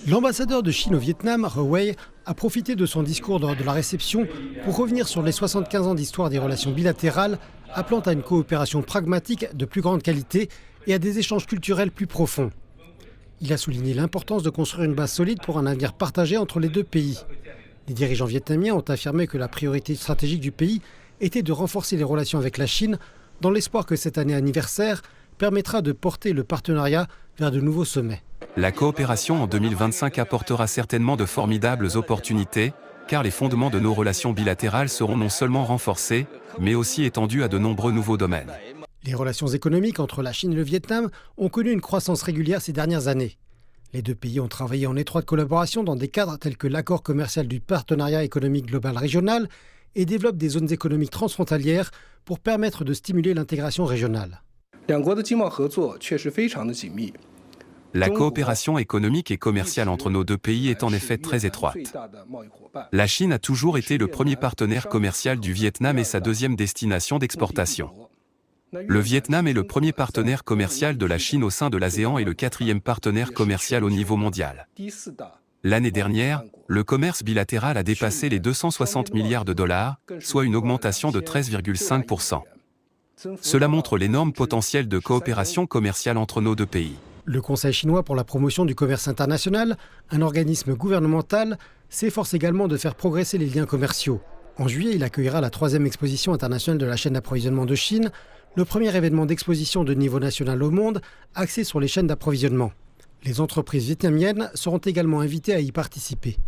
L'ambassadeur de Chine au Vietnam, He Wei, a profité de son discours lors de la réception pour revenir sur les 75 ans d'histoire des relations bilatérales, appelant à une coopération pragmatique de plus grande qualité et à des échanges culturels plus profonds. Il a souligné l'importance de construire une base solide pour un avenir partagé entre les deux pays. Les dirigeants vietnamiens ont affirmé que la priorité stratégique du pays était de renforcer les relations avec la Chine, dans l'espoir que cette année anniversaire permettra de porter le partenariat vers de nouveaux sommets. La coopération en 2025 apportera certainement de formidables opportunités, car les fondements de nos relations bilatérales seront non seulement renforcés, mais aussi étendus à de nombreux nouveaux domaines. Les relations économiques entre la Chine et le Vietnam ont connu une croissance régulière ces dernières années. Les deux pays ont travaillé en étroite collaboration dans des cadres tels que l'accord commercial du partenariat économique global régional et développent des zones économiques transfrontalières pour permettre de stimuler l'intégration régionale. La coopération économique et commerciale entre nos deux pays est en effet très étroite. La Chine a toujours été le premier partenaire commercial du Vietnam et sa deuxième destination d'exportation. Le Vietnam est le premier partenaire commercial de la Chine au sein de l'ASEAN et le quatrième partenaire commercial au niveau mondial. L'année dernière, le commerce bilatéral a dépassé les 260 milliards de dollars, soit une augmentation de 13,5%. Cela montre l'énorme potentiel de coopération commerciale entre nos deux pays. Le Conseil chinois pour la promotion du commerce international, un organisme gouvernemental, s'efforce également de faire progresser les liens commerciaux. En juillet, il accueillera la 3e exposition internationale de la chaîne d'approvisionnement de Chine, le premier événement d'exposition de niveau national au monde axé sur les chaînes d'approvisionnement. Les entreprises vietnamiennes seront également invitées à y participer.